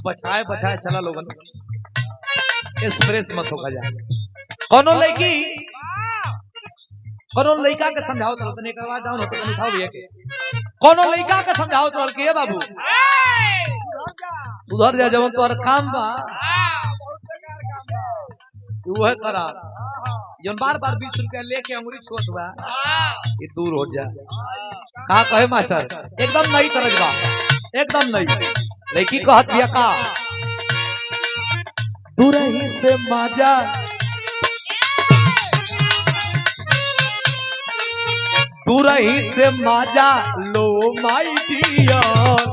बचाए बचाए चला लोगन एक्सप्रेस मत होगा जा कोनो लड़की कोनो लड़का के समझाओ तो तने करवा डाउन होतो तने खाओ भैया के कोनो लड़का के समझाओ तो के बाबू उधर जा जवन तोर काम बा तू है करा जन बार-बार 20 रुपया लेके अंगुरी छोट बा ये दूर हो जा का कहे मास्टर एकदम नई तरज बा एकदम नई लड़की कहत बिया का दूरही से माजा दूरही से माजा लो माय डियर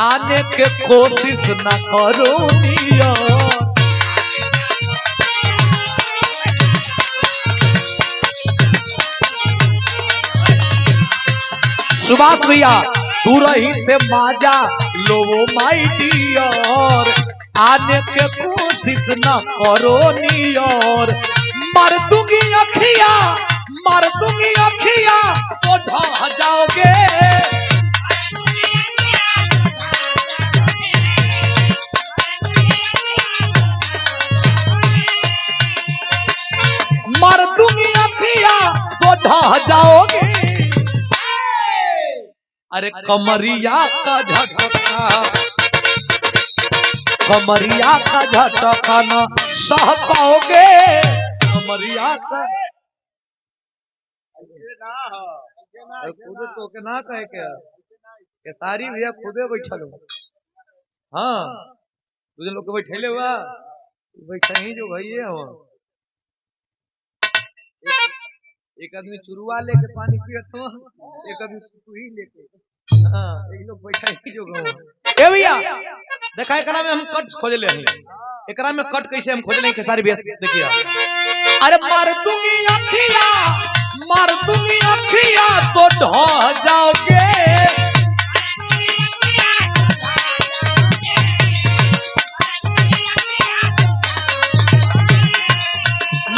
आने के कोशिश न करो नियर सुभाष भैया दूरही से माजा लो माय डियर आने के कोशिश न करो नियर मर दूंगी अखिया तो ढह जाओगे मर दूंगी अखिया तो ढह जाओगे अरे कमरिया का झटका न सह पाओगे कमरिया का खुद तो के ना कहे के सारी भैया खुदे बैठल हो हाँ तुझे लोग बैठेले हुआ बैठा ही जो भैया हो एक आदमी चुरुआ लेके पानी पियत हो एक आदमी सुही लेके हां एक लोग बैठा ही जो गो ए भैया देखा एकरा में हम कट खोज ले हई एकरा में कट कैसे हम खोज ले के सारी बेस देखिए अरे मार दूंगी अखिया तो ढह जाओगे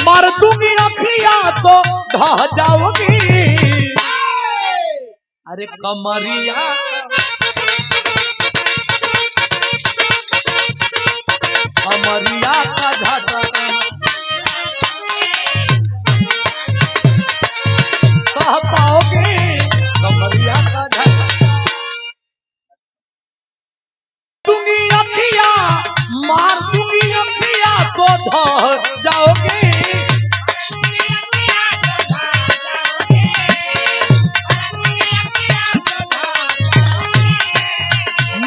मार दूंगी अखिया तो ढह जाओगी अरे कमरिया का झटका सह पाओगे कमरिया का झटका दूंगी अखिया मार दूंगी अखिया तो ढह जाओगे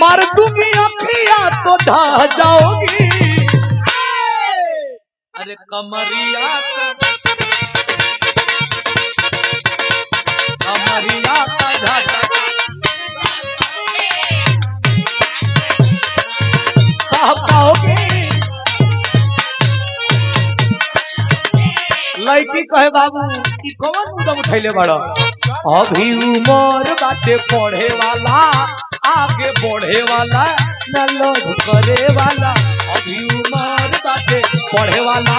मर दूंगी अखिया तो ढह जाओगी अरे कमरिया का झटका सह पाओगे लड़की कहे बाबू की कौन मुद्दा उठैले बड़ा अभी उमर बाटे पढ़े वाला आगे बढ़े वाला न लोभ करे वाला अभी उमर बाटे पढ़े वाला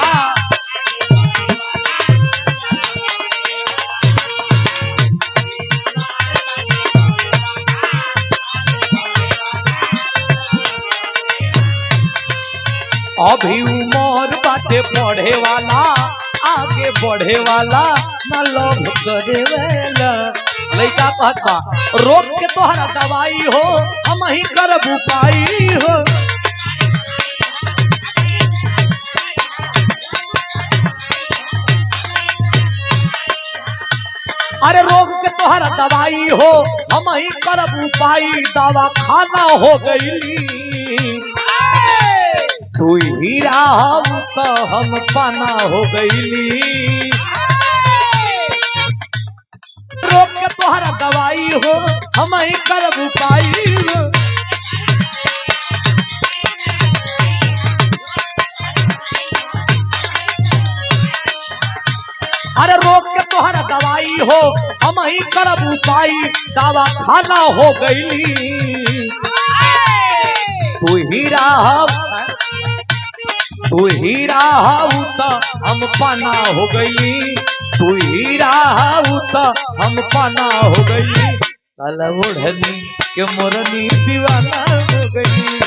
अभी उमर बाटे पढ़े वाला आगे बढ़े वाला न लोभ करे वाला लड़का कहता रोग के तोहरा दवाई हो हम ही करब उपाय हो अरे रोग के तोहरा दवाई हो हम ही करब उपाय दवा खाना हो गई तू हीरा हम तो हम पाना हो गईली रोग के तोहरा दवाई हो हम ही करब उपाय अरे रोग के तोहरा दवाई हो हम ही करब उपाय दवा खाना हो गईली तू हीरा तू हीरा हाउ तो हम पाना हो गई, तू हीरा हाउ तो हम पाना हो गई, काला ओढ़नी के मोरनी दीवाना हो गई।